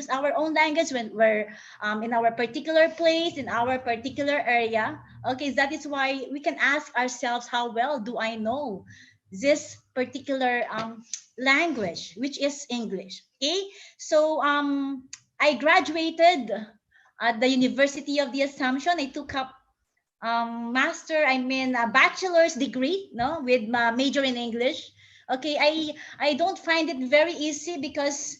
use our own language when we're in our particular place, in our particular area. Okay, that is why we can ask ourselves, how well do I know this particular language, which is English? Okay, so I graduated at the University of the Assumption. I took up a bachelor's degree, no, with my major in English. Okay, I don't find it very easy because,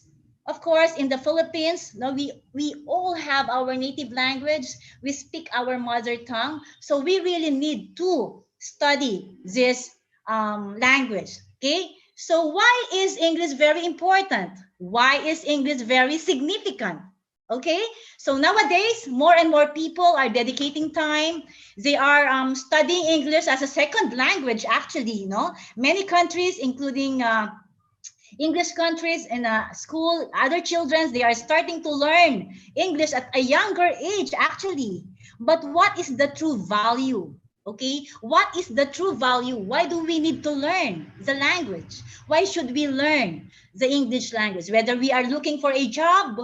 of course, in the Philippines, no, we all have our native language. We speak our mother tongue, so we really need to study this language. Okay, so why is English very important? Why is English very significant? Okay, so nowadays, more and more people are dedicating time. They are studying English as a second language, actually. Many countries, including English countries and school, other children, they are starting to learn English at a younger age, actually. But what is the true value? Okay, what is the true value? Why do we need to learn the language? Why should we learn the English language? Whether we are looking for a job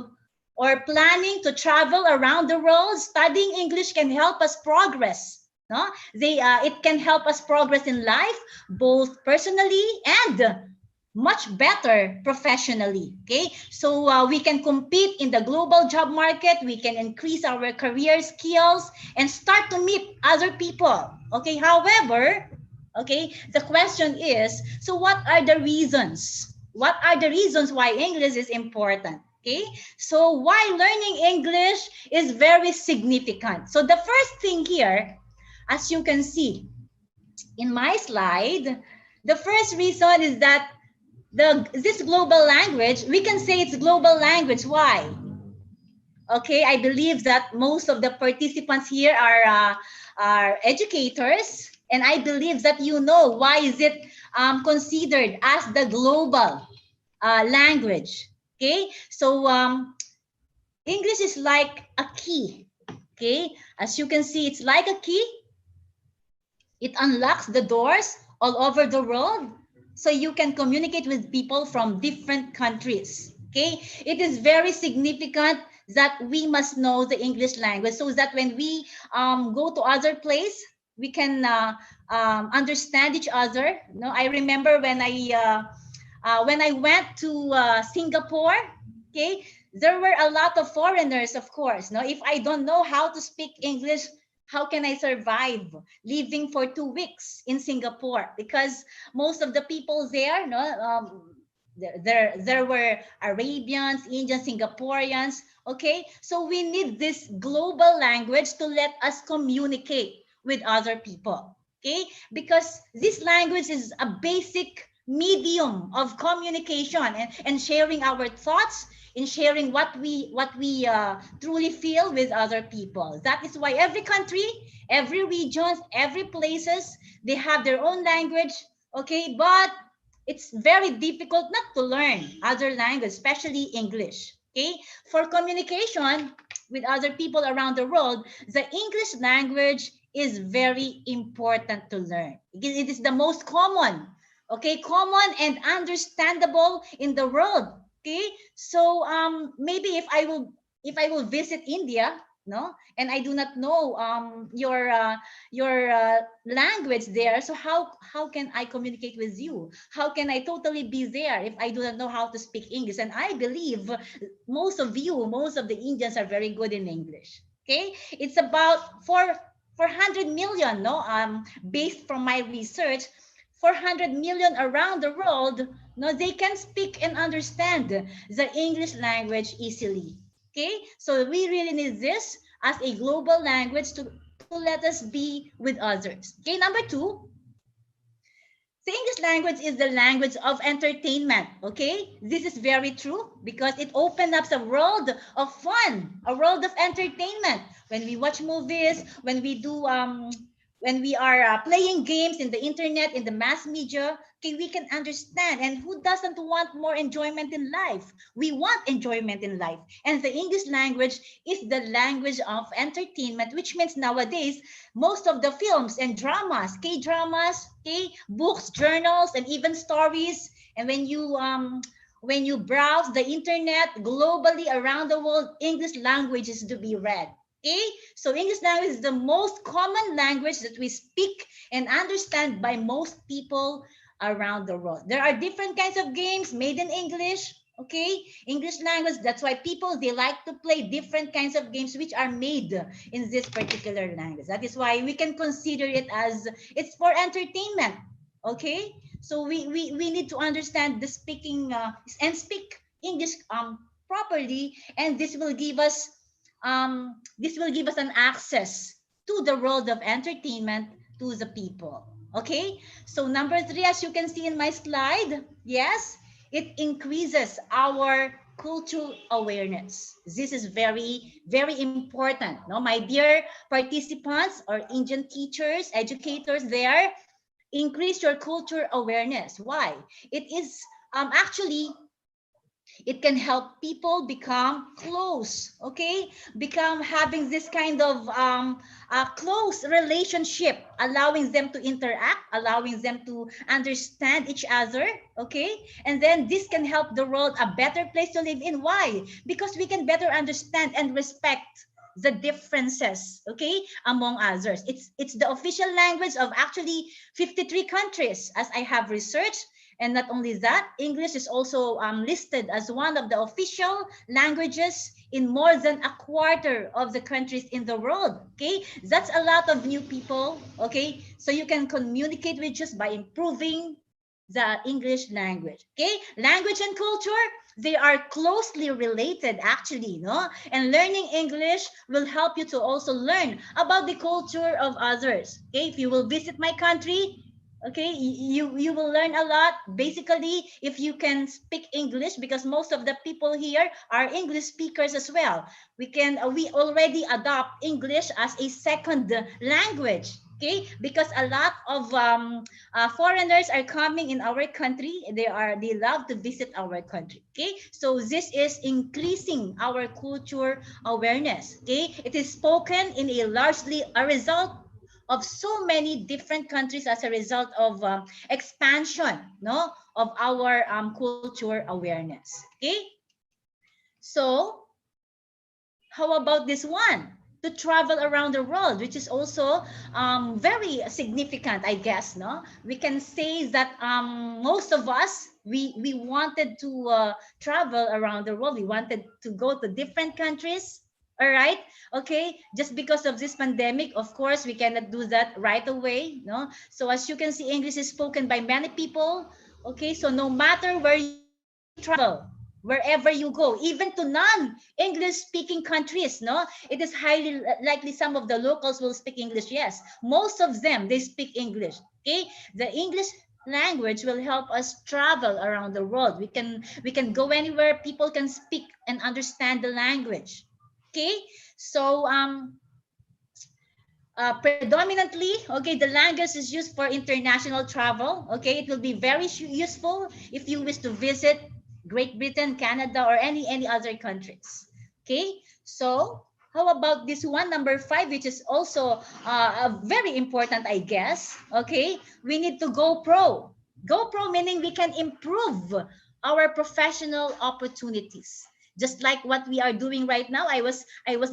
or planning to travel around the world, studying English can help us progress. No, it can help us progress in life, both personally and much better professionally. Okay, so we can compete in the global job market. We can increase our career skills and start to meet other people. Okay, however, okay, the question is, so what are the reasons? What are the reasons why English is important? Okay, so why learning English is very significant. So the first thing here, as you can see in my slide, the first reason is that this global language, we can say it's global language. Why? Okay, I believe that most of the participants here are educators, and I believe that you know why is it considered as the global language. Okay, so English is like a key. Okay, as you can see, it's like a key. It unlocks the doors all over the world, so you can communicate with people from different countries. Okay, it is very significant that we must know the English language so that when we go to other place, we can understand each other. No, I remember when I went to Singapore. Okay, there were a lot of foreigners, of course. No, if I don't know how to speak English, how can I survive living for 2 weeks in Singapore? Because most of the people there, no, there were Arabians, Indians, Singaporeans. Okay, so we need this global language to let us communicate with other people. Okay, because this language is a basic medium of communication and sharing our thoughts, in sharing what we truly feel with other people. That is why every country, every region, every places, they have their own language. Okay, but it's very difficult not to learn other language, especially English. Okay, for communication with other people around the world, the English language is very important to learn. It is the most common, okay, common and understandable in the world. Okay, so maybe if I will visit India, no, and I do not know your language there, so how can I communicate with you? How can I totally be there if I do not know how to speak English? And I believe most of the Indians are very good in English. Okay, it's about 400 million, no, based from my research, 400 million around the world, no, they can speak and understand the English language easily. Okay, so we really need this as a global language to let us be with others. Okay, number two, the English language is the language of entertainment. Okay, this is very true because it opens up a world of fun, a world of entertainment. When we watch movies, when we are playing games in the internet, in the mass media, okay, we can understand. And who doesn't want more enjoyment in life? We want enjoyment in life. And the English language is the language of entertainment, which means nowadays, most of the films and dramas, K-dramas, okay, books, journals, and even stories. And when you when you browse the internet globally around the world, English language is to be read. Okay, so English language is the most common language that we speak and understand by most people around the world. There are different kinds of games made in English. Okay, English language. That's why people, they like to play different kinds of games which are made in this particular language. That is why we can consider it as it's for entertainment. Okay, so we need to understand the speaking and speak English properly, and this will give us an access to the world of entertainment, to the people. Okay, so number 3, as you can see in my slide, yes, it increases our cultural awareness. This is very, very important. No, my dear participants or Indian teachers, educators there, increase your culture awareness. Why? It is actually, it can help people become close, okay, become having this kind of close relationship, allowing them to interact, allowing them to understand each other, okay, and then this can help the world a better place to live in. Why? Because we can better understand and respect the differences, okay, among others. It's the official language of actually 53 countries, as I have researched. And not only that, English is also listed as one of the official languages in more than a quarter of the countries in the world. Okay, that's a lot of new people. Okay, so you can communicate with just by improving the English language. Okay, language and culture, they are closely related actually, no? And learning English will help you to also learn about the culture of others. Okay, if you will visit my country, okay, you will learn a lot basically if you can speak English, because most of the people here are English speakers as well. We already adopt English as a second language. Okay, because a lot of foreigners are coming in our country. They love to visit our country. Okay, so this is increasing our culture awareness. Okay, it is spoken in a largely a result of so many different countries as a result of expansion, no, of our culture awareness. Okay, so how about this one? To travel around the world, which is also very significant, I guess. No, we can say that most of us, we wanted to travel around the world. We wanted to go to different countries. All right. Okay. Just because of this pandemic, of course, we cannot do that right away. No. So as you can see, English is spoken by many people. Okay. So no matter where you travel, wherever you go, even to non-English speaking countries, no, it is highly likely some of the locals will speak English. Yes, most of them, they speak English. Okay, the English language will help us travel around the world. We can go anywhere, people can speak and understand the language. Okay, so predominantly, okay, the language is used for international travel. Okay, it will be very useful if you wish to visit Great Britain, Canada, or any other countries. Okay, so how about this one, number 5, which is also very important, I guess. Okay, we need to go pro. Go pro meaning we can improve our professional opportunities. Just like what we are doing right now, I was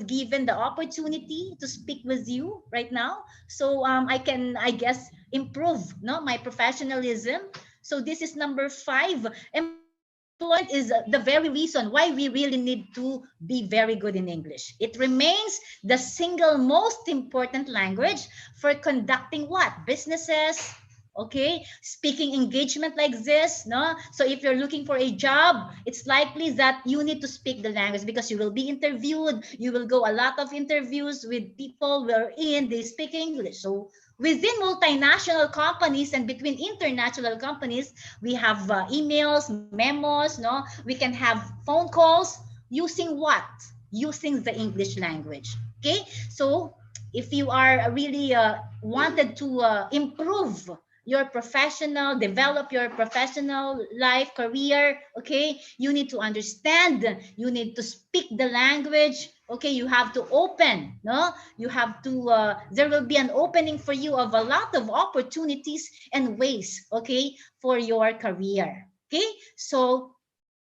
given the opportunity to speak with you right now, so I can, I guess, improve, no, my professionalism. So this is number 5. Employment is the very reason why we really need to be very good in English. It remains the single most important language for conducting what? Businesses, okay, speaking engagement like this, no? So if you're looking for a job, it's likely that you need to speak the language, because you will be interviewed. You will go a lot of interviews with people wherein they speak English. So within multinational companies and between international companies, we have emails, memos, no, we can have phone calls using what? Using the English language. Okay, so if you are really wanted to improve your professional, develop your professional life, career, okay, you need to understand, you need to speak the language. Okay, you have to open, no, you have to there will be an opening for you of a lot of opportunities and ways, okay, for your career. Okay, so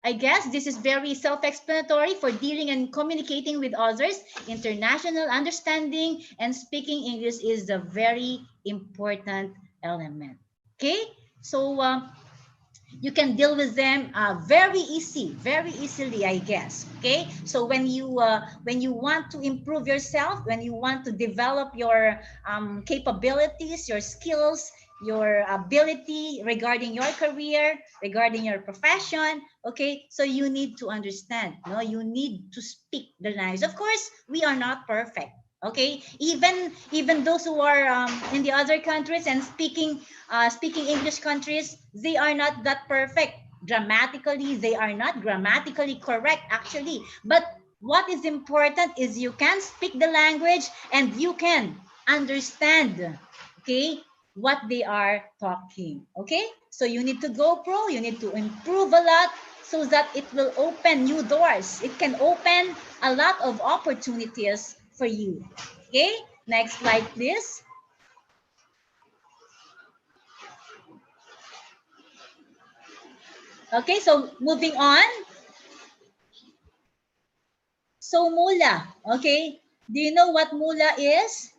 I guess this is very self-explanatory for dealing and communicating with others. International understanding and speaking English is a very important element. Okay, so you can deal with them very easily, I guess. Okay, so when you want to improve yourself, when you want to develop your capabilities, your skills, your ability regarding your career, regarding your profession, okay, so you need to understand, no, you need to speak the language. Of course, we are not perfect. Okay, even those who are in the other countries and speaking English countries, they are not that perfect. Grammatically, they are not grammatically correct, actually. But what is important is you can speak the language and you can understand, okay, what they are talking. Okay? So you need to go pro, you need to improve a lot so that it will open new doors. It can open a lot of opportunities for you. Okay? Next slide, please. Okay, so moving on. So mula, okay? Do you know what mula is?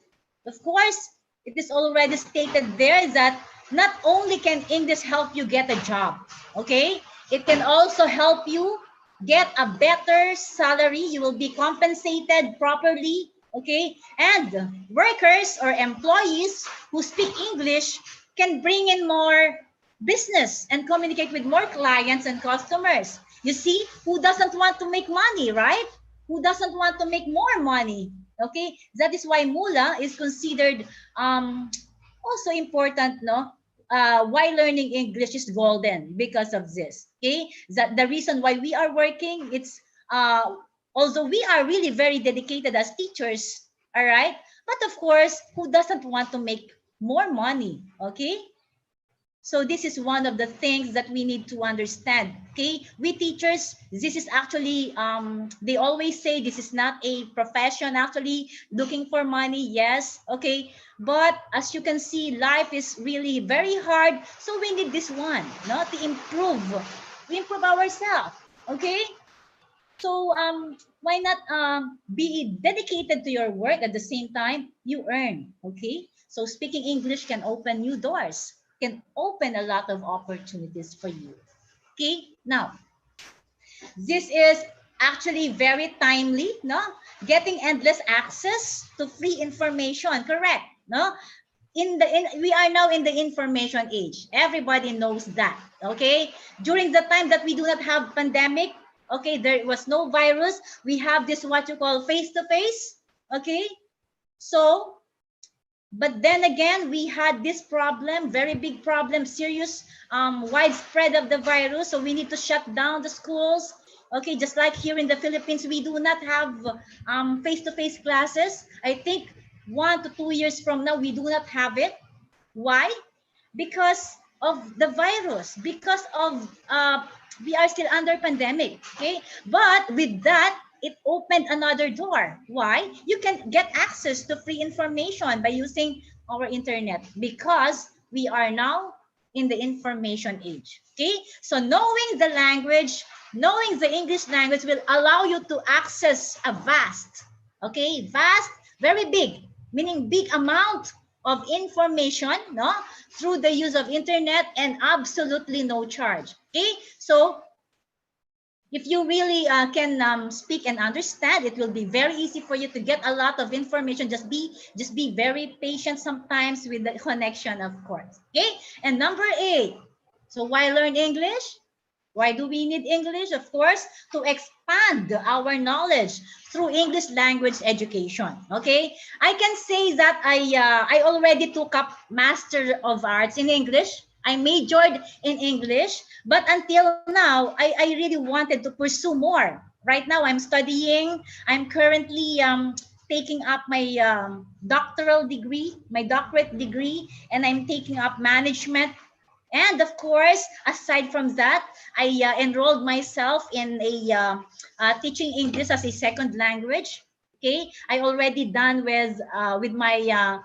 Of course, it is already stated there that not only can English help you get a job, okay? It can also help you get a better salary. You will be compensated properly, okay? And workers or employees who speak English can bring in more business and communicate with more clients and customers. You see, who doesn't want to make money, right? Who doesn't want to make more money? Okay, that is why mula is considered also important, no? Why learning English is golden because of this. Okay, that the reason why we are working, it's although we are really very dedicated as teachers, all right, but of course, who doesn't want to make more money? Okay, so this is one of the things that we need to understand. Okay, we teachers, this is actually they always say this is not a profession actually looking for money. Yes, okay, but as you can see, life is really very hard. So we need this one, not to improve. We improve ourselves. Okay, so why not be dedicated to your work at the same time you earn? Okay, so speaking English can open new doors, can open a lot of opportunities for you. Okay, now this is actually very timely, no? Getting endless access to free information, correct? No, we are now in the information age. Everybody knows that. Okay, during the time that we do not have pandemic, okay, there was no virus, we have this what you call face to face. Okay, so but then again we had this problem, very big problem, serious widespread of the virus, so we need to shut down the schools. Okay, just like here in the Philippines, we do not have face-to-face classes. I think 1 to 2 years from now we do not have it. Why? Because of the virus, because of we are still under pandemic. Okay, but with that it opened another door. Why? You can get access to free information by using our internet because we are now in the information age. Okay, so knowing the language, knowing the English language will allow you to access a vast, okay, vast, very big, meaning big amount of information, no, through the use of internet and absolutely no charge. Okay, so if you really can speak and understand, it will be very easy for you to get a lot of information. Just be very patient sometimes with the connection, of course. Okay, and number 8, so why learn English? Why do we need English? Of course, to expand our knowledge through English language education. Okay, I can say that I already took up Master of Arts in English. I majored in English, but until now, I really wanted to pursue more. Right now, I'm studying. I'm currently taking up my doctoral degree, my doctorate degree, and I'm taking up management. And of course, aside from that, I enrolled myself in a teaching English as a second language. Okay, I already done with my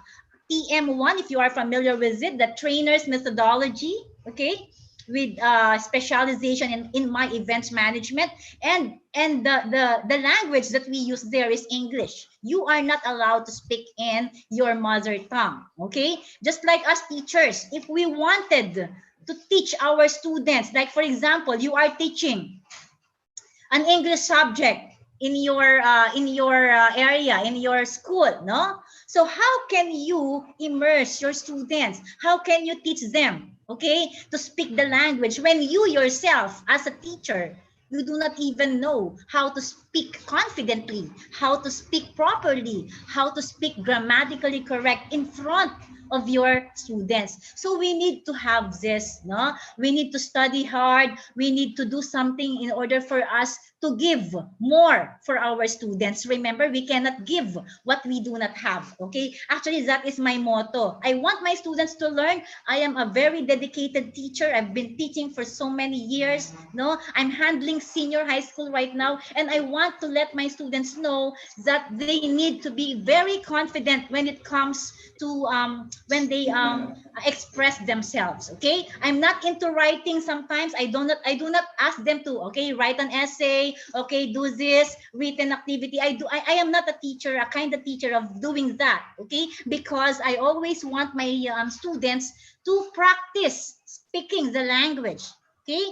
TM1, if you are familiar with it, the trainer's methodology. Okay, with specialization in my events management, and the language that we use there is English. You are not allowed to speak in your mother tongue. Okay, just like us teachers, if we wanted to teach our students, like for example, you are teaching an English subject in your area, in your school, no? So how can you immerse your students? How can you teach them, okay, to speak the language when you yourself as a teacher, you do not even know how to speak confidently, how to speak properly, how to speak grammatically correct in front of your students. So we need to have this, no? We need to study hard. We need to do something in order for us to give more for our students. Remember, we cannot give what we do not have. Okay, actually that is my motto. I want my students to learn. I am a very dedicated teacher. I've been teaching for so many years. No, I'm handling senior high school right now, and I want to let my students know that they need to be very confident when it comes to when they express themselves. Okay, I'm not into writing. Sometimes I do not ask them to, okay, write an essay, okay, do this written activity. I am not a teacher, a kind of teacher of doing that. Okay, because I always want my students to practice speaking the language. Okay,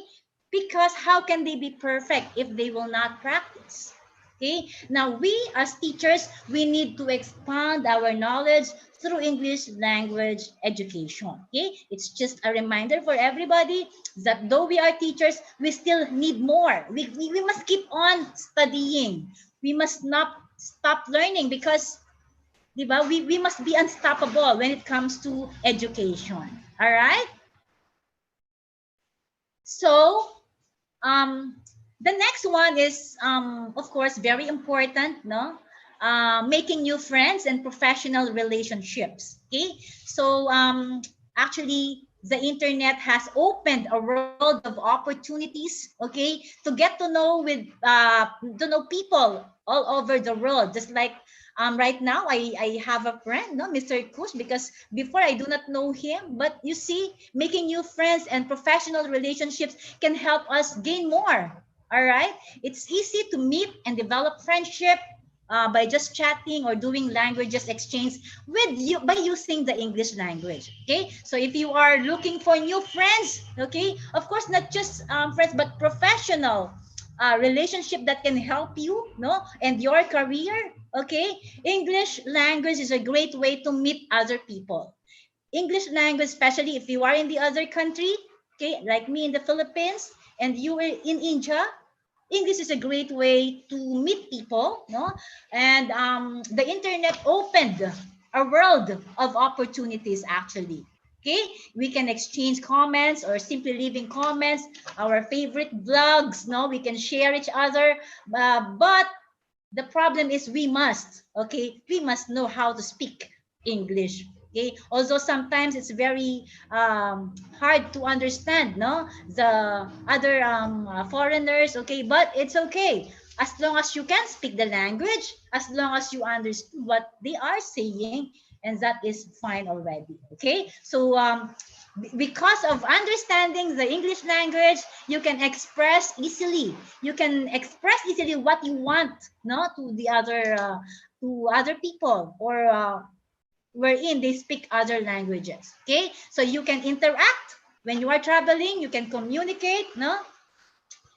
because how can they be perfect if they will not practice? Okay, now we as teachers, we need to expand our knowledge through English language education. Okay, it's just a reminder for everybody that though we are teachers, we still need more. We must keep on studying. We must not stop learning because, diba, we must be unstoppable when it comes to education. All right. So the next one is, of course, very important, no? Making new friends and professional relationships. Okay, so actually, the internet has opened a world of opportunities. Okay, to get to know people all over the world. Just like right now, I have a friend, no, Mr. Kush, because before I do not know him, but you see, making new friends and professional relationships can help us gain more. All right, it's easy to meet and develop friendship by just chatting or doing languages exchange with you by using the English language. Okay, so if you are looking for new friends, okay, of course not just friends but professional relationship that can help you, no, and your career. Okay, English language is a great way to meet other people. English language, especially if you are in the other country, okay, like me in the Philippines and you are in India, English is a great way to meet people, no? And the internet opened a world of opportunities actually. Okay, we can exchange comments or simply leaving comments, our favorite blogs, no? We can share each other, but the problem is we must know how to speak English. Okay, although sometimes it's very hard to understand, no, the other foreigners. Okay, but it's okay as long as you can speak the language, as long as you understand what they are saying, and that is fine already. Okay, so because of understanding the English language, you can express easily. You can express easily what you want, no, to other people, or wherein they speak other languages. Okay, so you can interact when you are traveling. You can communicate, no,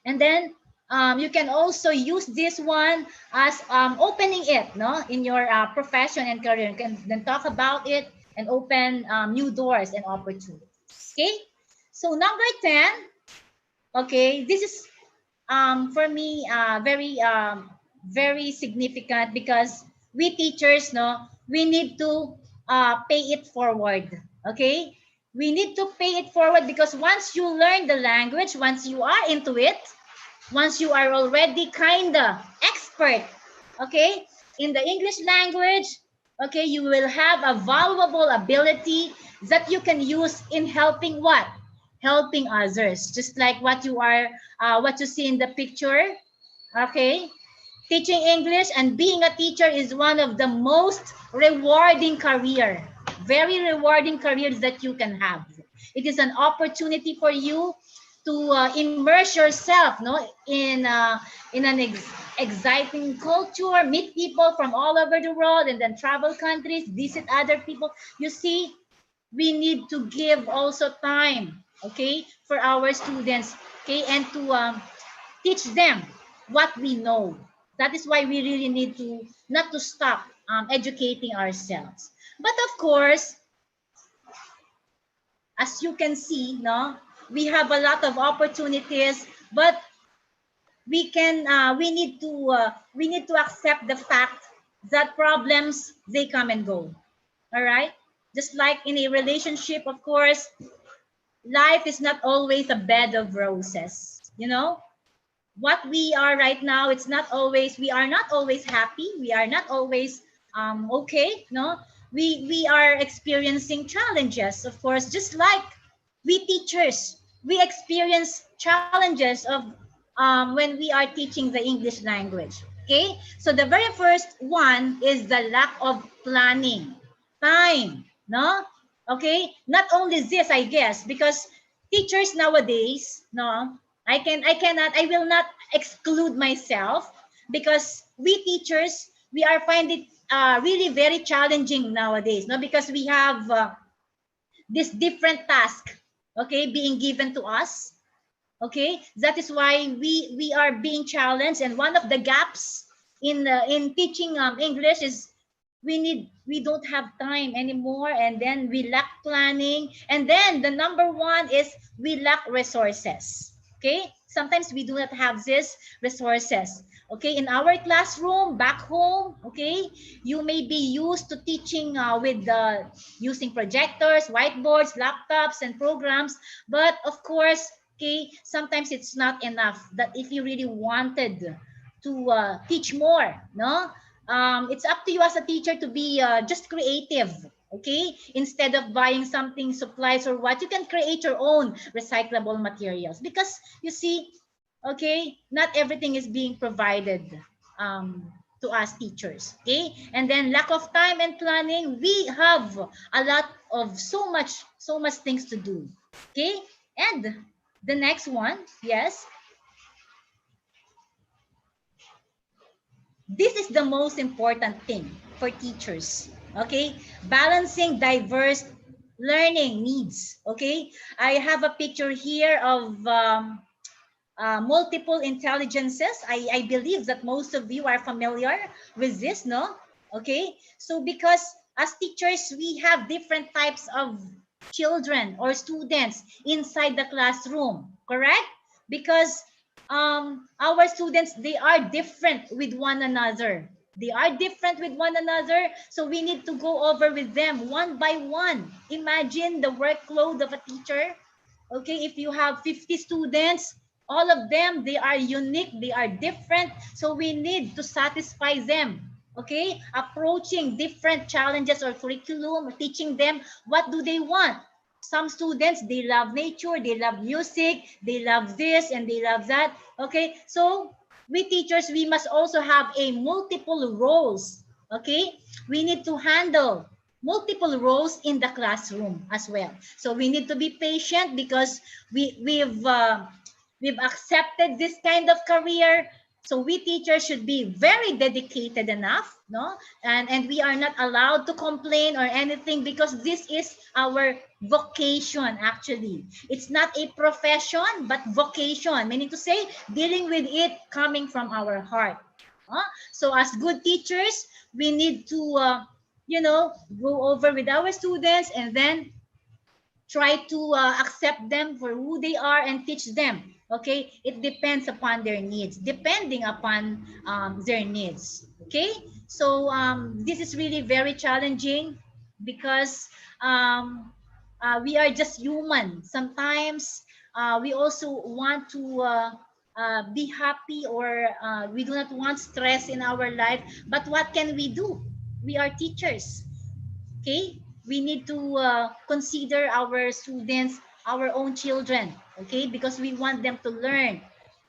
and then you can also use this one as opening it, no, in your profession and career. You can then talk about it and open new doors and opportunities. Okay, so number 10. Okay, this is for me very significant because we teachers, no, we need to pay it forward. Okay, we need to pay it forward because once you learn the language, once you are into it, once you are already kinda expert, okay, in the English language, okay, you will have a valuable ability that you can use in helping what? Helping others. Just like what you see in the picture, okay? Teaching English and being a teacher is one of the most rewarding career, very rewarding careers that you can have. It is an opportunity for you to immerse yourself, no, in an exciting culture, meet people from all over the world, and then travel countries, visit other people. You see, we need to give also time, okay, for our students, okay, and to teach them what we know. That is why we really need to not to stop educating ourselves. But of course, as you can see, no, we have a lot of opportunities, but we need to accept the fact that problems, they come and go. All right, just like in a relationship, of course, life is not always a bed of roses. You know, what we are right now, it's not always, we are not always happy, we are not always okay, no, we are experiencing challenges, of course, just like we teachers, we experience challenges of when we are teaching the English language. Okay, so the very first one is the lack of planning time, no. Okay, not only this, I guess, because teachers nowadays, no, I will not exclude myself, because we teachers, we are finding really very challenging nowadays, no, because we have this different task, okay, being given to us. Okay, that is why we are being challenged, and one of the gaps in teaching English is we don't have time anymore, and then we lack planning, and then the number one is we lack resources. Okay, sometimes we do not have these resources. Okay, in our classroom back home, okay, you may be used to teaching with using projectors, whiteboards, laptops, and programs, but of course, okay, sometimes it's not enough. That if you really wanted to teach more, no, it's up to you as a teacher to be just creative. Okay, instead of buying something, supplies or what, you can create your own recyclable materials, because you see, okay, not everything is being provided to us teachers. Okay, and then lack of time and planning, we have a lot of so much things to do. Okay, and the next one, yes, this is the most important thing for teachers. Okay, balancing diverse learning needs. Okay, I have a picture here of multiple intelligences. I believe that most of you are familiar with this, no? Okay, so because as teachers, we have different types of children or students inside the classroom, correct? Because our students, they are different with one another. They are different with one another, so we need to go over with them one by one. Imagine the workload of a teacher. Okay, if you have 50 students, all of them, they are unique, they are different, so we need to satisfy them. Okay, approaching different challenges or curriculum, teaching them what do they want. Some students, they love nature, they love music, they love this and they love that. Okay, so we teachers, we must also have a multiple roles. Okay, we need to handle multiple roles in the classroom as well. So we need to be patient, because we've accepted this kind of career. So we teachers should be very dedicated enough, no? And we are not allowed to complain or anything, because this is our vocation. Actually, it's not a profession but vocation, meaning to say dealing with it coming from our heart. So as good teachers, we need to go over with our students, and then try to accept them for who they are and teach them. Okay, it depends upon their needs, depending upon their needs. Okay, so this is really very challenging, because we are just human. Sometimes we also want to be happy, or we do not want stress in our life. But what can we do? We are teachers. Okay, we need to consider our students, our own children. Okay, because we want them to learn.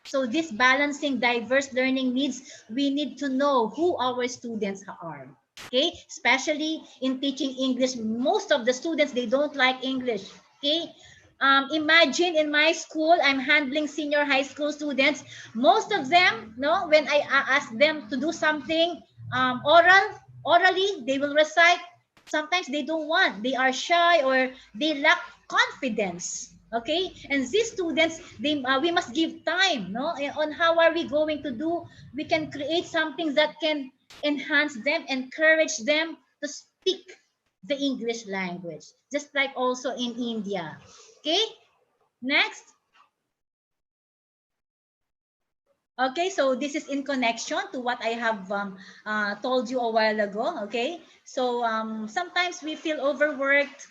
So this balancing diverse learning needs, we need to know who our students are. Okay, especially in teaching English, most of the students, they don't like English. Okay, Imagine in my school, I'm handling senior high school students. Most of them, no, when I ask them to do something orally, they will recite. Sometimes they don't want, they are shy or they lack confidence. Okay, and these students, we must give time, no, on how are we going to do. We can create something that can enhance them, encourage them to speak the English language, just like also in India. Okay, next. Okay, so this is in connection to what I have told you a while ago. Okay, so sometimes we feel overworked,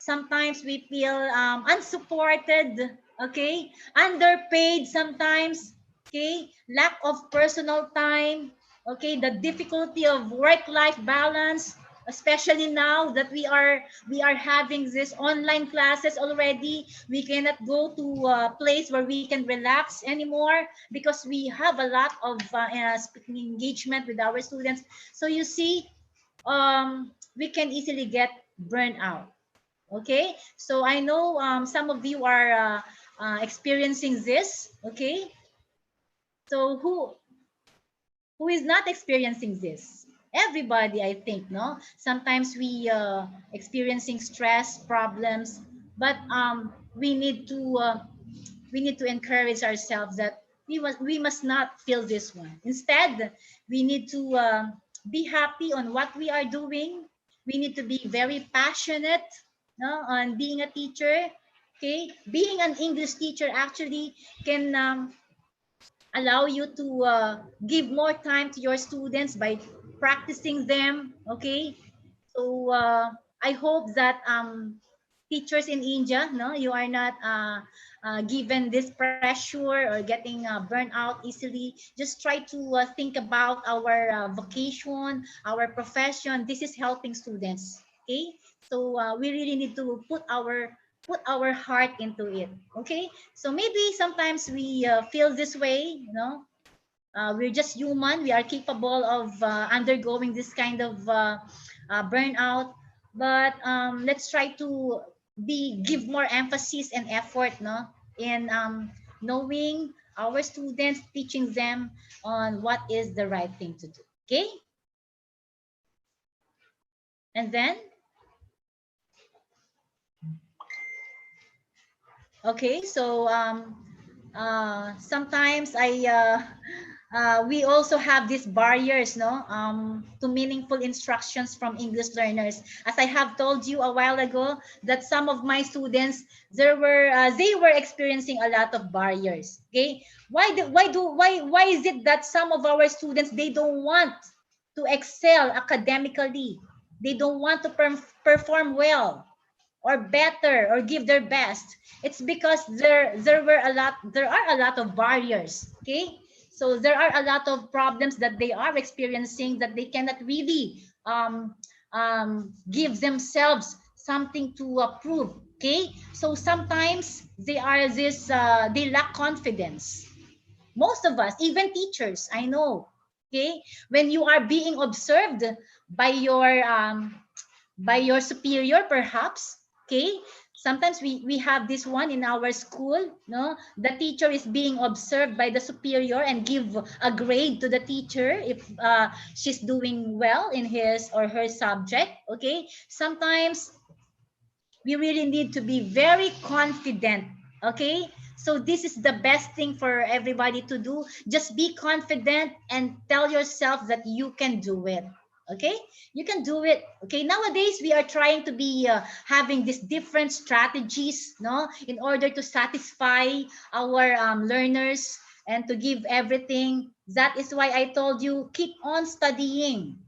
sometimes we feel unsupported, okay, underpaid sometimes, okay, lack of personal time, okay, the difficulty of work-life balance, especially now that we are having this online classes already. We cannot go to a place where we can relax anymore because we have a lot of speaking engagement with our students. So you see, we can easily get burned out. Okay, so I know some of you are experiencing this. Okay, so who is not experiencing this? Everybody, I think, no. Sometimes we experiencing stress problems, but we need to encourage ourselves that we must not feel this one. Instead, we need to be happy on what we are doing. We need to be very passionate, no, on being a teacher. Okay, being an English teacher actually can allow you to give more time to your students by practicing them. Okay, so I hope that teachers in India, no, you are not given this pressure or getting burnt out easily. Just try to think about our vocation, our profession. This is helping students. Okay, so we really need to put our heart into it. Okay, so maybe sometimes we feel this way, we're just human. We are capable of undergoing this kind of burnout, but let's try to give more emphasis and effort, no, in knowing our students, teaching them on what is the right thing to do. Okay, and then okay, so sometimes we also have these barriers, no, to meaningful instructions from English learners. As I have told you a while ago, that some of my students, they were experiencing a lot of barriers. Okay, why is it that some of our students, they don't want to excel academically? They don't want to perform well or better or give their best. It's because there are a lot of barriers. Okay, so there are a lot of problems that they are experiencing, that they cannot really give themselves something to prove. Okay, so sometimes they lack confidence. Most of us, even teachers, I know. Okay, when you are being observed by your superior, perhaps. Okay, sometimes we have this one in our school, no, the teacher is being observed by the superior and give a grade to the teacher if she's doing well in his or her subject. Okay, sometimes we really need to be very confident. Okay, so this is the best thing for everybody to do. Just be confident and tell yourself that you can do it. Okay, you can do it. Okay, nowadays we are trying to be having these different strategies, no, in order to satisfy our learners and to give everything. That is why I told you, keep on studying.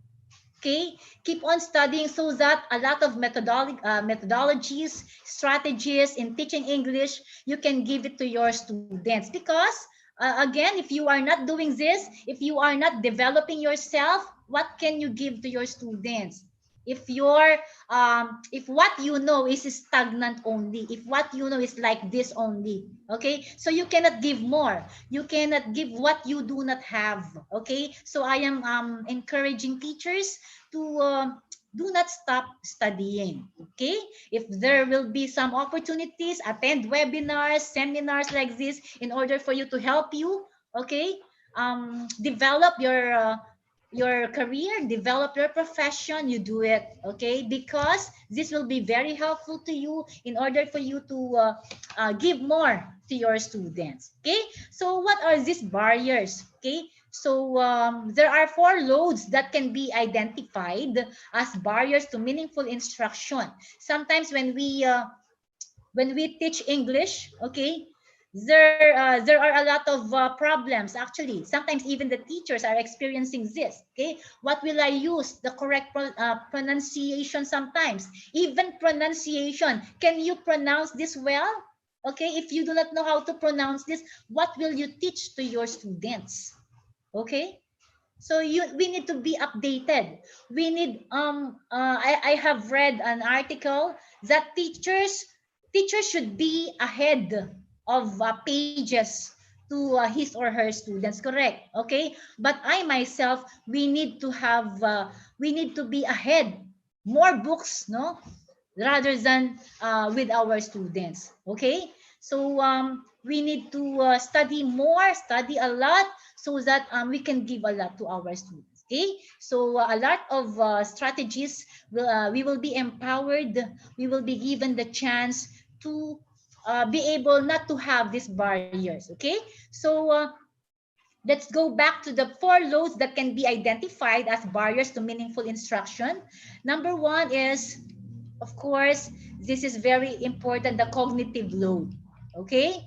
Okay, keep on studying so that a lot of methodologies, strategies in teaching English, you can give it to your students. Because again, if you are not doing this, if you are not developing yourself, what can you give to your students? If what you know is stagnant only, if what you know is like this only, okay, so you cannot give more, you cannot give what you do not have. Okay, so I am encouraging teachers to do not stop studying. Okay, if there will be some opportunities, attend webinars, seminars like this in order for you to help you, okay, develop your career, develop your profession, you do it, okay, because this will be very helpful to you in order for you to give more to your students. Okay, so what are these barriers? Okay, so there are four loads that can be identified as barriers to meaningful instruction. Sometimes when we teach English, okay, there are a lot of problems actually. Sometimes even the teachers are experiencing this. Okay, what will I use? The correct pronunciation. Sometimes even pronunciation. Can you pronounce this well? Okay, if you do not know how to pronounce this, what will you teach to your students? Okay, so we need to be updated. We need I have read an article that teachers should be ahead of pages to his or her students, correct? Okay, but I myself, we need to be ahead, more books, no, rather than with our students. Okay, so we need to study more, study a lot, so that we can give a lot to our students. Okay, so a lot of strategies we will be empowered, we will be given the chance to be able not to have these barriers. Okay, so let's go back to the four loads that can be identified as barriers to meaningful instruction. Number one is, of course, this is very important, the cognitive load. Okay,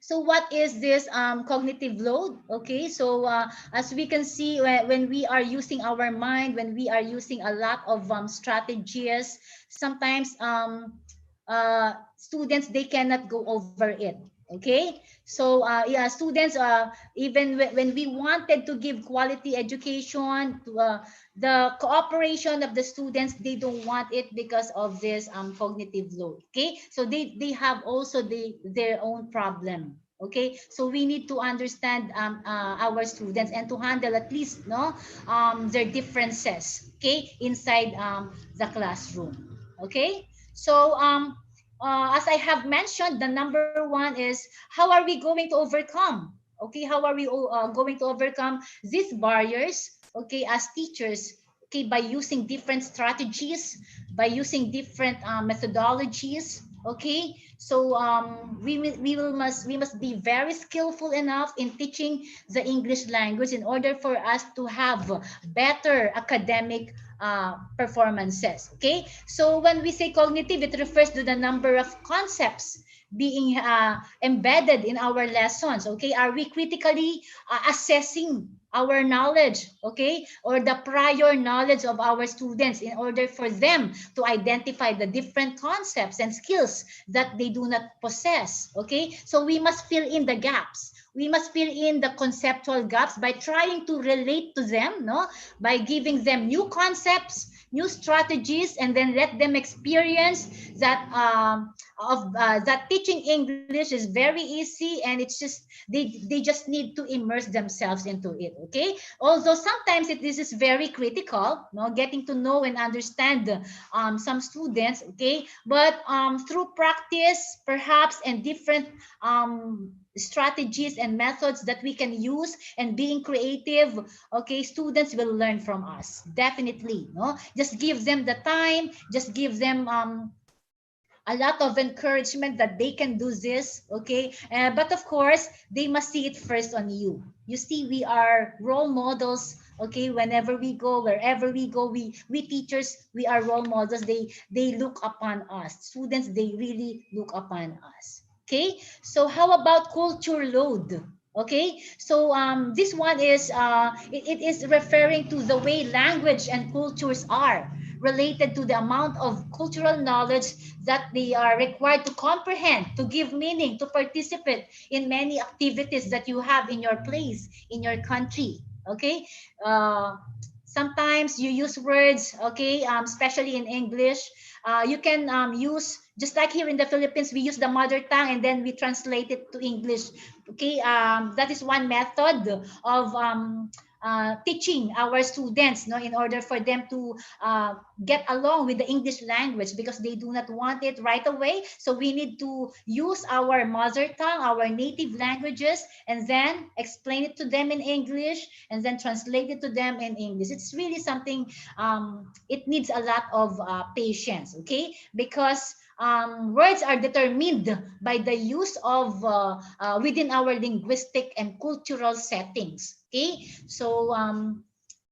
so what is this cognitive load? Okay, so as we can see, when we are using our mind, when we are using a lot of strategies, sometimes students, they cannot go over it. Okay, so yeah, students, even when we wanted to give quality education to the cooperation of the students, they don't want it because of this cognitive load. Okay, so they have also their own problem. Okay, so we need to understand our students and to handle at least, no, their differences, okay, inside the classroom. Okay, so as I have mentioned, the number one is, how are we going to overcome? Okay, how are we going to overcome these barriers? Okay, as teachers, okay, by using different strategies, by using different methodologies. Okay, so we must be very skillful enough in teaching the English language in order for us to have better academic performances. Okay, so when we say cognitive, it refers to the number of concepts being embedded in our lessons. Okay, are we critically assessing our knowledge, okay, or the prior knowledge of our students in order for them to identify the different concepts and skills that they do not possess? Okay, so we must fill in the gaps. We must fill in the conceptual gaps by trying to relate to them, no, by giving them new concepts, new strategies, and then let them experience that that teaching English is very easy, and it's just they just need to immerse themselves into it. Okay, although sometimes this is very critical, no, getting to know and understand some students. Okay, but through practice perhaps and different strategies and methods that we can use and being creative, okay, students will learn from us, definitely. No, just give them the time, just give them a lot of encouragement that they can do this. Okay, but of course they must see it first on you. You see, we are role models. Okay, whenever we go, wherever we go, we teachers, we are role models. They look upon us. Students, they really look upon us. Okay, so how about culture load? Okay, so this one is it is referring to the way language and cultures are related to the amount of cultural knowledge that they are required to comprehend, to give meaning, to participate in many activities that you have in your place, in your country. Okay, uh, sometimes you use words, okay, especially in English. You can use, just like here in the Philippines, we use the mother tongue and then we translate it to English. Okay, that is one method of teaching our students, no, in order for them to get along with the English language, because they do not want it right away. So we need to use our mother tongue, our native languages, and then explain it to them in English, and then translate it to them in English. It's really something, it needs a lot of patience, okay? Because words are determined by the use of within our linguistic and cultural settings. Okay, so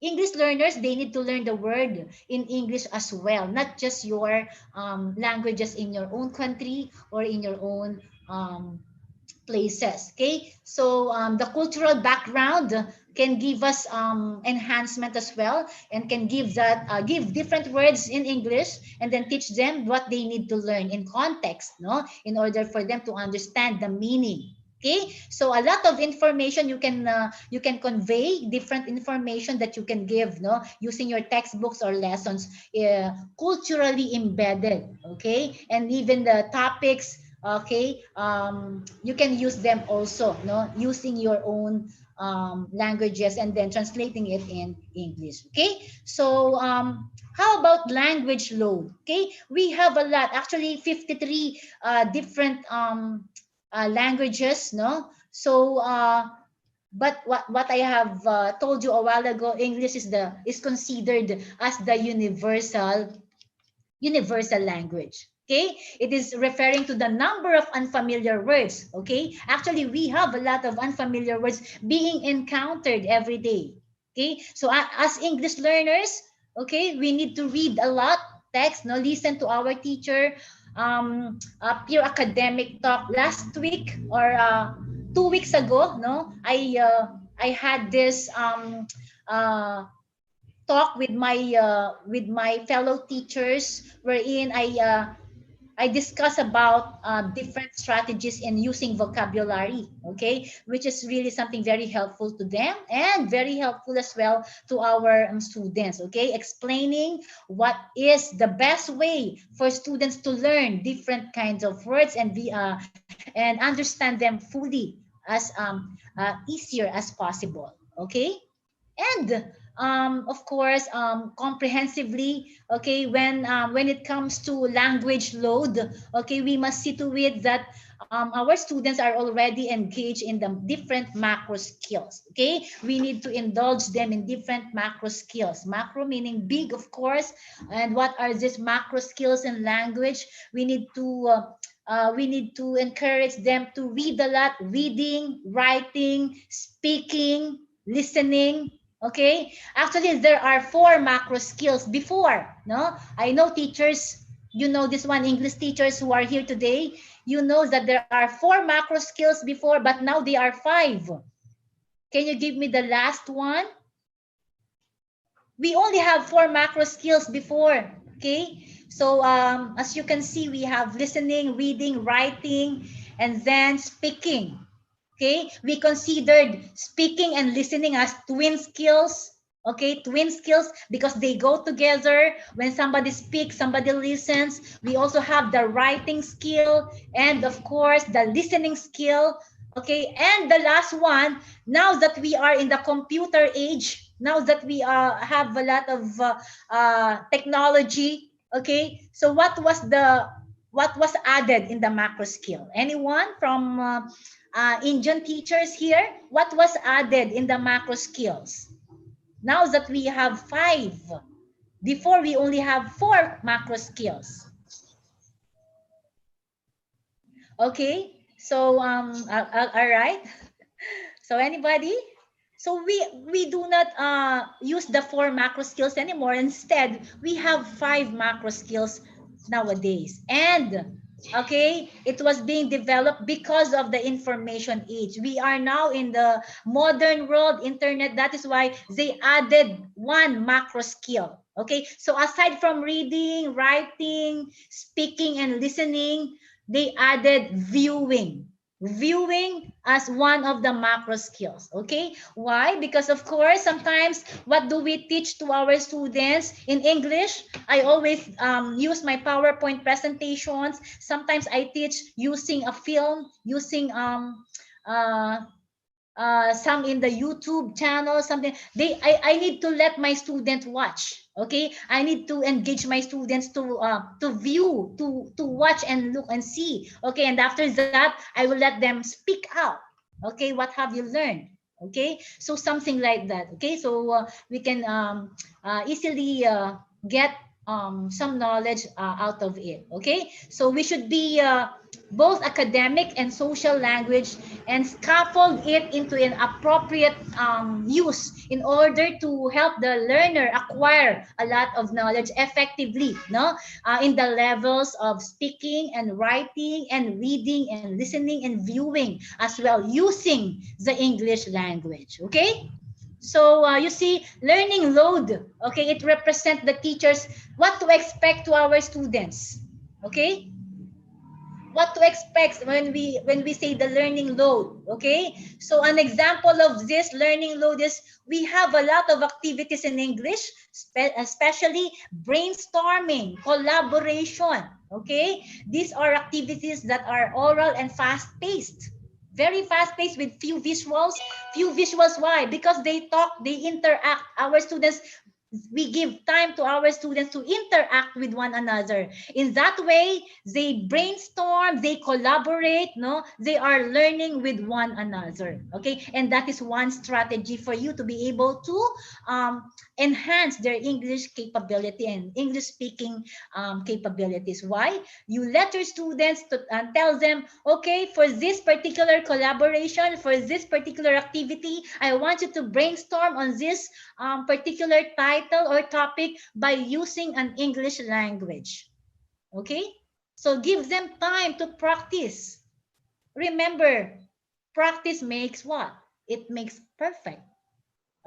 English learners, they need to learn the word in English as well, not just your languages in your own country or in your own places. Okay, so the cultural background can give us enhancement as well, and can give that give different words in English, and then teach them what they need to learn in context, no, in order for them to understand the meaning. Okay, so a lot of information you can convey, different information that you can give, no, using your textbooks or lessons, culturally embedded. Okay, and even the topics, okay, you can use them also, no, using your own languages, and then translating it in English. Okay, so how about language load? Okay, we have a lot, actually 53 different languages, no. So but what I have told you a while ago, English is considered as the universal language. Okay, it is referring to the number of unfamiliar words. Okay, actually we have a lot of unfamiliar words being encountered every day. Okay, so as English learners, okay, we need to read a lot text, no, listen to our teacher. Pure academic talk last week, or 2 weeks ago, no, I had this uh talk with my fellow teachers, wherein I discuss about different strategies in using vocabulary, okay, which is really something very helpful to them, and very helpful as well to our students. Okay, explaining what is the best way for students to learn different kinds of words, and understand them fully as easier as possible. Okay, and of course, comprehensively. Okay, when it comes to language load, okay, we must see to it that our students are already engaged in the different macro skills. Okay, we need to indulge them in different macro skills. Macro meaning big, of course. And what are these macro skills in language? We need to encourage them to read a lot: reading, writing, speaking, listening. Okay, actually there are four macro skills before, no, I know teachers, you know this one, English teachers who are here today, you know that there are four macro skills before, but now they are five. Can you give me the last one? We only have four macro skills before. Okay, so as you can see, we have listening, reading, writing, and then speaking. Okay, we considered speaking and listening as twin skills. Okay, twin skills, because they go together. When somebody speaks, somebody listens. We also have the writing skill, and of course the listening skill. Okay, and the last one, now that we are in the computer age, now that we have a lot of technology. Okay, so what was added in the macro skill? Anyone from Indian teachers here? What was added in the macro skills? Now that we have five, before we only have four macro skills. Okay, so all right. So anybody? So we do not use the four macro skills anymore. Instead, we have five macro skills nowadays. And okay, it was being developed because of the information age. We are now in the modern world, internet. That is why they added one macro skill. Okay, so aside from reading, writing, speaking, and listening, they added viewing as one of the macro skills. Okay, why? Because of course sometimes, what do we teach to our students in English? I always use my PowerPoint presentations. Sometimes I teach using a film, using some in the YouTube channel, something. I need to let my student watch. Okay, I need to engage my students to view, to watch and look and see. Okay, and after that, I will let them speak out. Okay, what have you learned? Okay, so something like that. Okay, so we can easily get some knowledge out of it. Okay, so we should be both academic and social language, and scaffold it into an appropriate use in order to help the learner acquire a lot of knowledge effectively, no, in the levels of speaking and writing and reading and listening and viewing, as well using the English language. Okay, so you see, learning load. Okay, it represents the teachers what to expect to our students. Okay, what to expect when we say the learning load. Okay, so an example of this learning load is we have a lot of activities in English, especially brainstorming, collaboration. Okay, these are activities that are oral and fast paced, very fast paced, with few visuals. Why? Because they talk, they interact. Our students, we give time to our students to interact with one another. In that way, they brainstorm, they collaborate, no? They are learning with one another. Okay, and that is one strategy for you to be able to enhance their English capability and English speaking capabilities. Why? You let your students tell them, okay, for this particular collaboration, for this particular activity, I want you to brainstorm on this particular title or topic by using an English language. Okay? So give them time to practice. Remember, practice makes what? It makes perfect.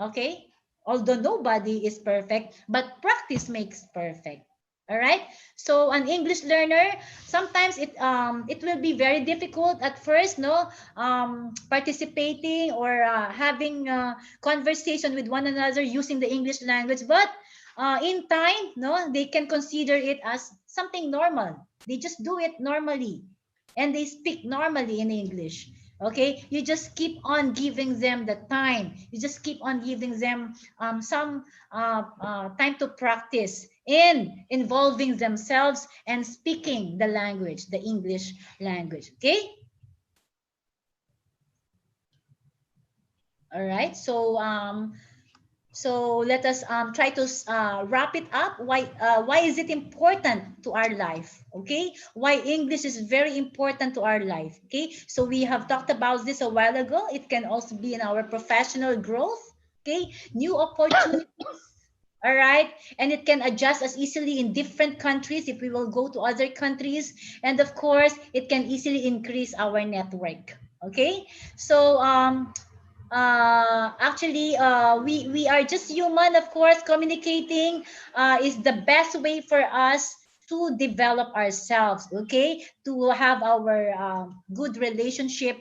Okay? Although nobody is perfect, but practice makes perfect. All right? So an English learner, sometimes it will be very difficult at first, no, participating or having conversation with one another using the English language, but in time, no, they can consider it as something normal. They just do it normally, and they speak normally in English. Okay, you just keep on giving them the time. You just keep on giving them some time to practice in involving themselves and speaking the language, the English language. Okay. All right. So let us try to wrap it up. Why is it important to our life? Okay, why English is very important to our life? Okay, so we have talked about this a while ago. It can also be in our professional growth. Okay, new opportunities. All right, and it can adjust as easily in different countries if we will go to other countries, and of course, it can easily increase our network. Okay, so actually we are just human. Of course, communicating is the best way for us to develop ourselves. Okay, to have our good relationship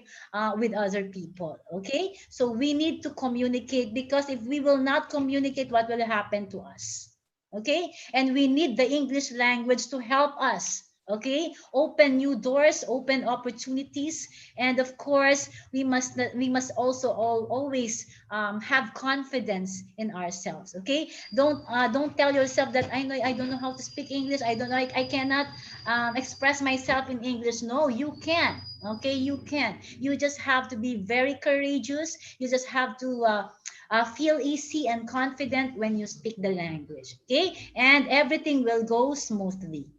with other people. Okay, so we need to communicate, because if we will not communicate, what will happen to us? Okay, and we need the English language to help us. Okay, open new doors, open opportunities, and of course we must also always have confidence in ourselves. Okay, don't tell yourself that I don't know how to speak English, I don't know, I cannot express myself in English. No, you can. Okay, you can. You just have to be very courageous. You just have to feel easy and confident when you speak the language. Okay, and everything will go smoothly.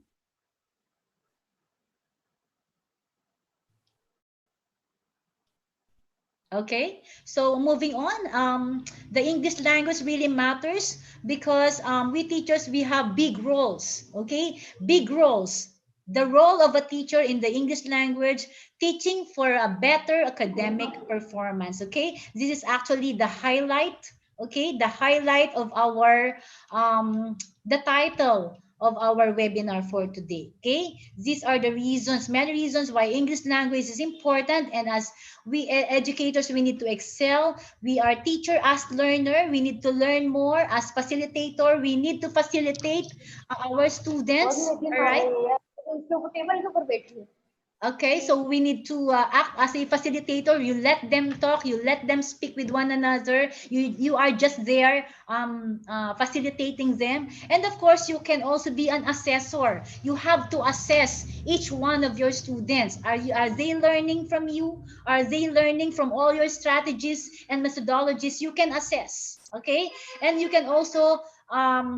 Okay, so moving on, the English language really matters because we teachers, we have big roles. Okay, big roles. The role of a teacher in the English language, teaching for a better academic performance. Okay, this is actually the highlight. Okay, the highlight of our the title of our webinar for today. Okay, these are the reasons, many reasons why English language is important, and as we educators, we need to excel. We are teacher as learner, we need to learn more. As facilitator, we need to facilitate our students. All right, Okay, so we need to act as a facilitator. You let them talk, you let them speak with one another. You are just there facilitating them. And of course, you can also be an assessor. You have to assess each one of your students. Are they learning from you? Are they learning from all your strategies and methodologies? You can assess. Okay, and you can also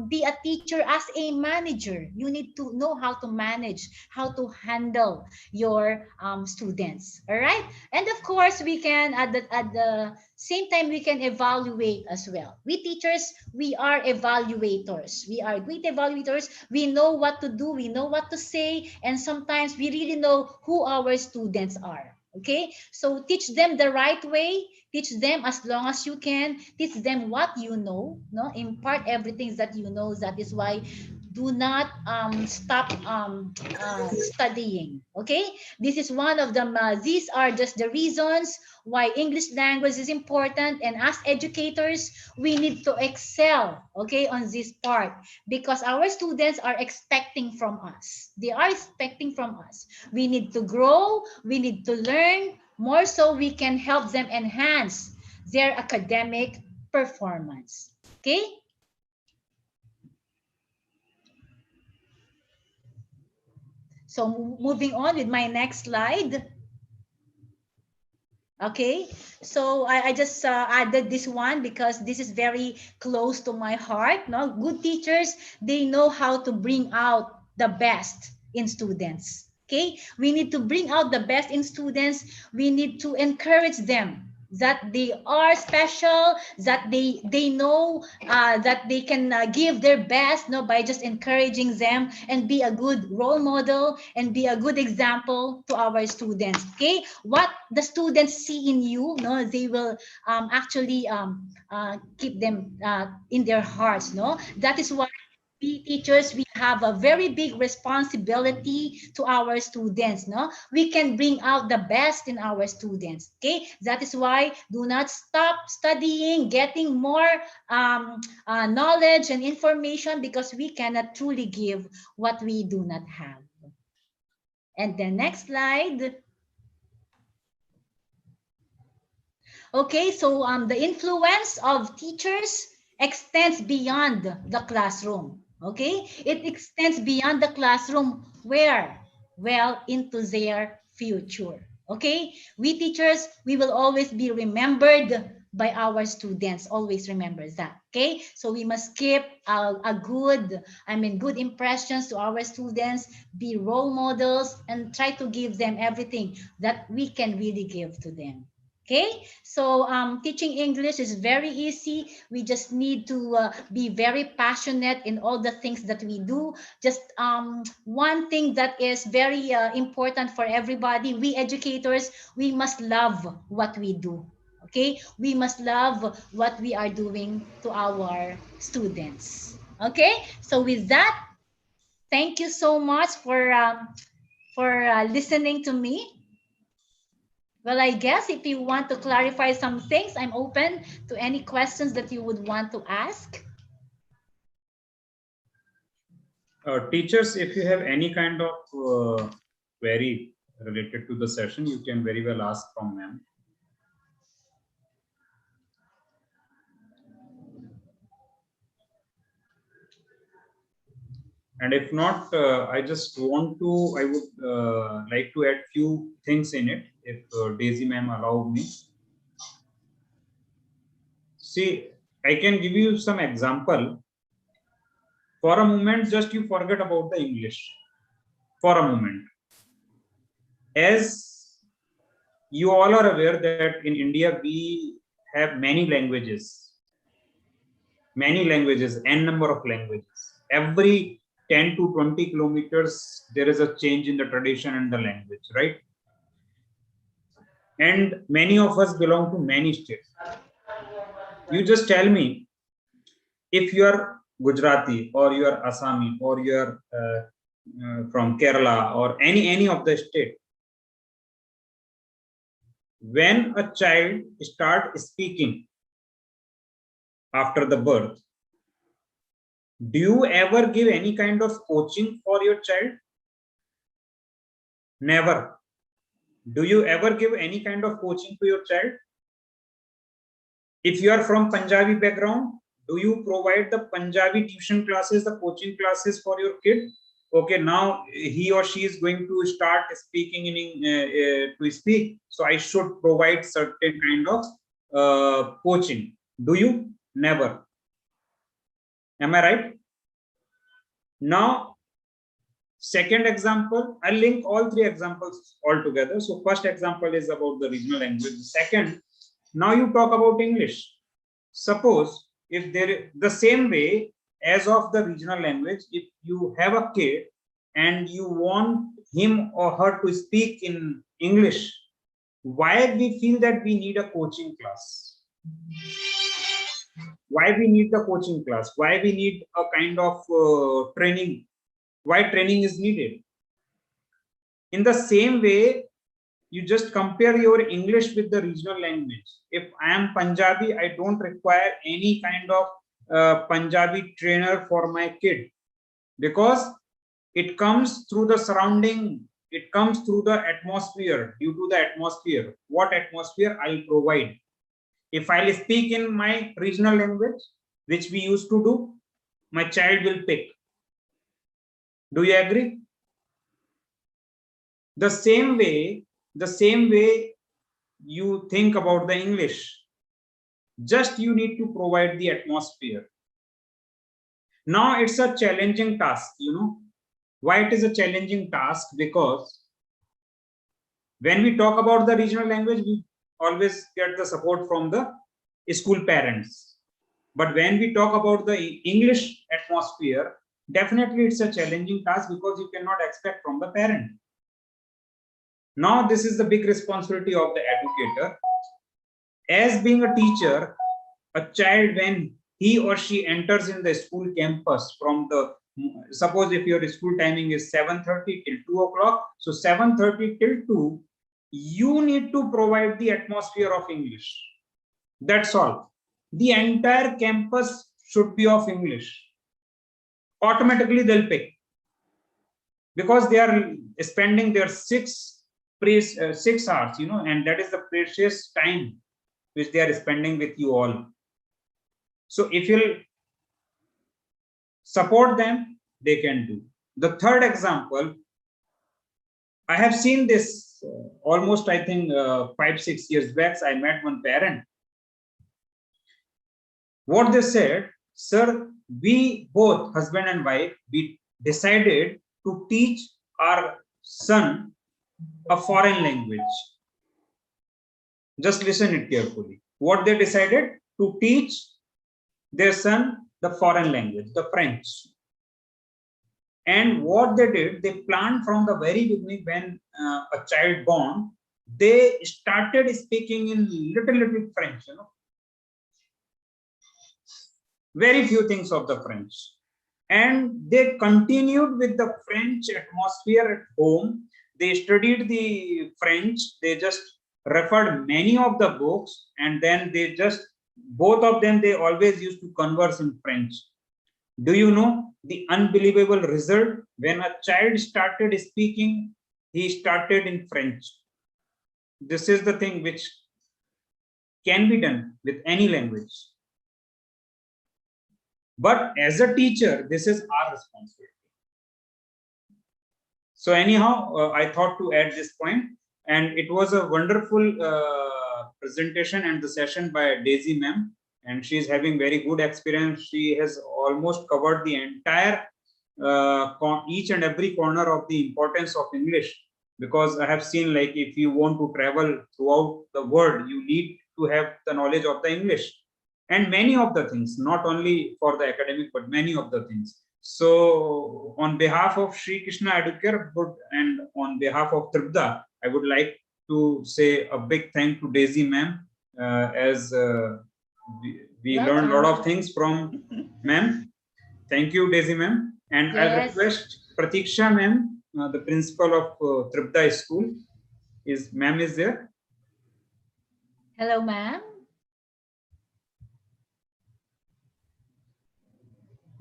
be a teacher as a manager. You need to know how to manage, how to handle your students. All right, and of course we can at the same time we can evaluate as well. We teachers, we are evaluators. We are great evaluators. We know what to do, we know what to say, and sometimes we really know who our students are. Okay, so teach them the right way, teach them as long as you can, teach them what you know, no, impart everything that you know. That is why do not stop studying. Okay, this is one of them. These are just the reasons why English language is important, and as educators we need to excel, okay, on this part, because our students are expecting from us. They are expecting from us. We need to grow, we need to learn more, so we can help them enhance their academic performance. Okay, so moving on with my next slide. Okay, so I just added this one because this is very close to my heart. No, good teachers, they know how to bring out the best in students. Okay, we need to bring out the best in students. We need to encourage them that they are special, that they know that they can give their best, no, by just encouraging them, and be a good role model and be a good example to our students. Okay, what the students see in you, no, they will actually keep them in their hearts. No, that is why we teachers, we have a very big responsibility to our students. No, we can bring out the best in our students. Okay, that is why do not stop studying, getting more knowledge and information, because we cannot truly give what we do not have. And the next slide. Okay, so the influence of teachers extends beyond the classroom. Okay, it extends beyond the classroom. Where? Well, into their future. Okay, we teachers, we will always be remembered by our students. Always remember that. Okay, so we must keep a good, good impressions to our students, be role models, and try to give them everything that we can really give to them. Okay, so teaching English is very easy. We just need to be very passionate in all the things that we do. Just one thing that is very important for everybody, we educators, we must love what we do. Okay, we must love what we are doing to our students. Okay, so with that, thank you so much for listening to me. Well, I guess if you want to clarify some things, I'm open to any questions that you would want to ask. Teachers, if you have any kind of query related to the session, you can very well ask from them. And if not, I just want to, I would like to add few things in it, if Daisy ma'am allow me. See, I can give you some example. For a moment, just you forget about the English. For a moment. As you all are aware that in India, we have many languages, n number of languages. Every 10 to 20 kilometers, there is a change in the tradition and the language, right? And many of us belong to many states. You just tell me, if you are Gujarati or you are Assami or you are from Kerala or any of the state, when a child start speaking after the birth, do you ever give any kind of coaching for your child? Never. Do you ever give any kind of coaching to your child? If you are from Punjabi background, do you provide the Punjabi tuition classes, the coaching classes for your kid? Okay, now he or she is going to start speaking to speak, so I should provide certain kind of coaching. Do you? Never. Am I right? Now, second example, I'll link all three examples all together. So first example is about the regional language. Second, now you talk about English. Suppose if there the same way as of the regional language, if you have a kid and you want him or her to speak in English, why we feel that we need a coaching class? Why we need the coaching class? Why we need a kind of training? Why training is needed? In the same way, you just compare your English with the regional language. If I am Punjabi, I don't require any kind of Punjabi trainer for my kid, because it comes through the surrounding, it comes through the atmosphere. Due to the atmosphere, what atmosphere I'll provide. If I'll speak in my regional language, which we used to do, my child will pick. Do you agree? The same way you think about the English, just you need to provide the atmosphere. Now it's a challenging task, why it is a challenging task? Because when we talk about the regional language, we always get the support from the school parents, but when we talk about the English atmosphere, definitely it's a challenging task, because you cannot expect from the parent. Now this is the big responsibility of the educator. As being a teacher, a child, when he or she enters in the school campus from the, suppose if your school timing is 7:30 till 2 o'clock, so 7:30 till 2, you need to provide the atmosphere of English. That's all. The entire campus should be of English. Automatically they'll pick, because they are spending their 6 hours, and that is the precious time which they are spending with you all. So if you'll support them, they can do. The third example, I have seen this almost, I think 5-6 years back. I met one parent. What they said, sir, we both, husband and wife, we decided to teach our son a foreign language. Just listen it carefully. What they decided, to teach their son the foreign language, the French. And what they did, they planned from the very beginning, when a child born, they started speaking in little French, very few things of the French. And they continued with the French atmosphere at home. They studied the French, they just referred many of the books, and then they just, both of them, they always used to converse in French. Do you know the unbelievable result? When a child started speaking, he started in French. This is the thing which can be done with any language. But as a teacher, this is our responsibility. So anyhow, I thought to add this point, and it was a wonderful presentation and the session by Daisy ma'am, and she is having very good experience. She has almost covered the entire each and every corner of the importance of English, because I have seen, like, if you want to travel throughout the world, you need to have the knowledge of the English, and many of the things, not only for the academic, but many of the things. So on behalf of Sri Krishna Educare and on behalf of Tribhuda, I would like to say a big thank to Daisy ma'am, as we learned a lot of things from ma'am. Thank you, Daisy ma'am. And yes, I request Pratiksha ma'am, the principal of Tribhuda school. Ma'am is there? Hello, ma'am.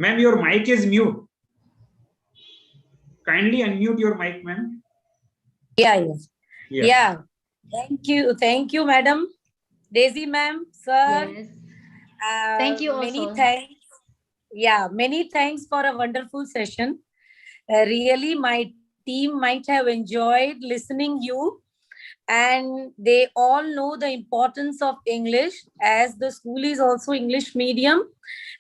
Ma'am, your mic is mute. Kindly unmute your mic, ma'am. Yeah. Yeah. Thank you, madam. Daisy ma'am, sir. Yes. Thank you Many also. thanks. Yeah, many thanks for a wonderful session. Really, my team might have enjoyed listening you, and they all know the importance of English, as the school is also English medium,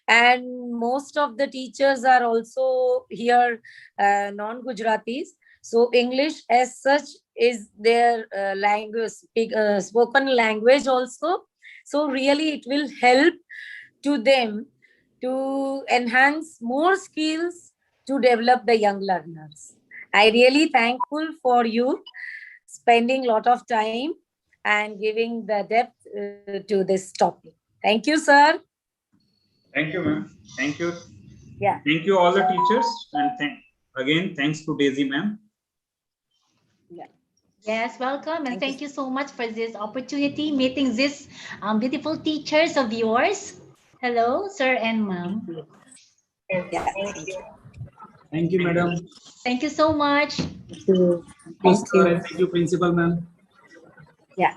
and most of the teachers are also here non-Gujaratis. So English as such is their language, spoken language also. So really it will help to them to enhance more skills to develop the young learners. I really thankful for you spending a lot of time and giving the depth to this topic. Thank you, sir. Thank you, ma'am. Thank you. Yeah. Thank you all the teachers, and again thanks to Daisy ma'am. Yeah. Yes, welcome, and Thank you. thank you so much for this opportunity meeting these beautiful teachers of yours. Hello, sir and ma'am. Yeah, thank you. Thank you, madam. Thank you so much. Thank you. Thank Thank you, you. thank you, principal ma'am. Yeah.